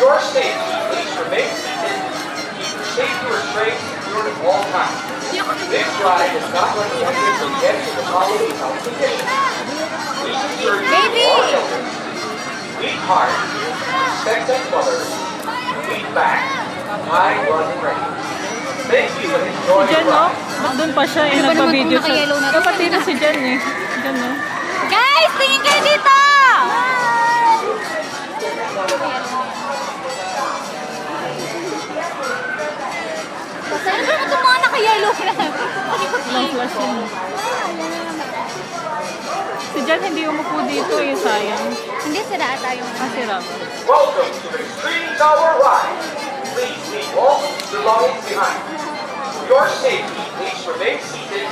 your safety, please remain seated. Keep your safety restraints secured at all times. This ride is not recommended for guests with the following health conditions. Please ensure you are healthy. Weak heart, expectant mother, weak back, high blood pressure. Thank you and enjoy your Diyan, no? ride. Doon pa siya, eh, nagpa-video siya. Kapatid na si Jan, eh. Diyan, no? Guys, tingin kayo dito! Saan ba itong mga naka-yellow lang? Ilang flash yun. Si Jan hindi umupo dito, eh. Sayang. Hindi, sira tayo. Masira. Welcome to the Extreme Tower Ride. Please leave all belongings behind. For your safety, please remain seated.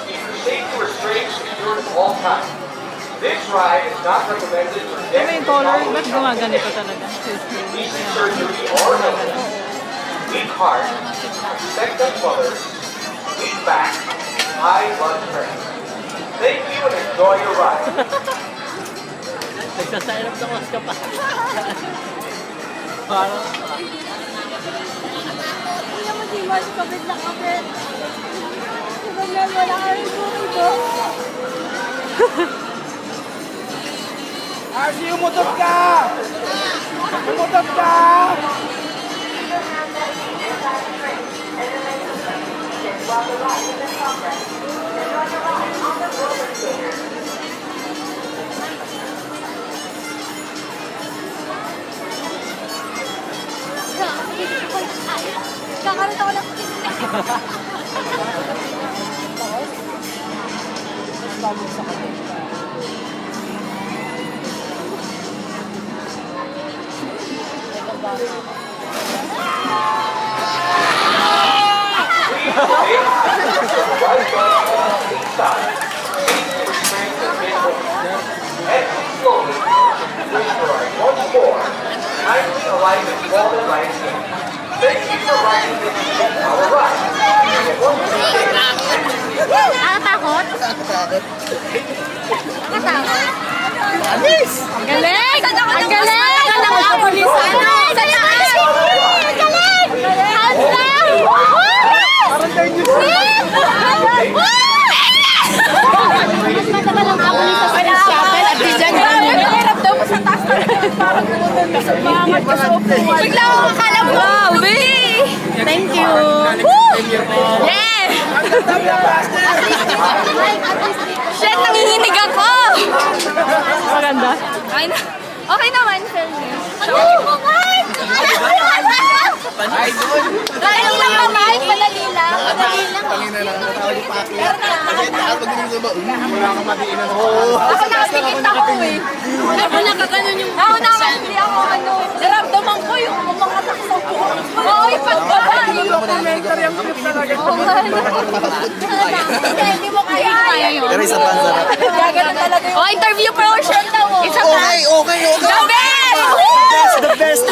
Keep your safety restraints secured at all times. This ride is not recommended for Eh, guests may with color. following Ba't health gumaganito conditions. talaga? Please ensure you are healthy. Weak heart, expectant mother, weak back, high blood pressure. Thank you and enjoy your ride. Nagsasayarap na mas ka pa. Parang, Hindi naman di mas kapit na kapit. Ganyan, wala kami ito. Archie, umutot ka! Umutot ka! Kakaroon ako ng kismet. Exit slowly. Please ride once more. Kindly alight and fall in line again. Thank you for riding this Extreme Tower Ride. You have one more day. Nakatakot? Nakatakot? Anis! Ang galing! Ang galing! Ang ako ni Sana! Ang galing! Hands down! Parang tayo nyo sa... Mas matagal ang ako ni Sana Chapel at Dijan yun. Mahirap daw sa taas na parang naman sa pangat ka sa upuan. Bigla ko akala mo. Wow, B! Thank you! Yeah! Shit, nanginginig ako! Maganda. Okay naman, film niya. Ang galing mo, Mike! Dahil lang ba, Mike? Madali lang. Madali lang. Kanina lang, natawag yung paki. Kasi taas pag ganun sa ba, wala kang matiinan. Oo. Ako nakapikit ako eh. Ako nakaganon yung... Ako nakapikit ako ano. Naramdaman ko yung mga taksaw ko. Oo, yung pagbaba. Yung documentary ang clip talaga. Hindi mo kaya yun. Pero isa pa ang sarap. Gaganon talaga yung... Oh, interview portion daw. Isa pa. Okay. The best! The best!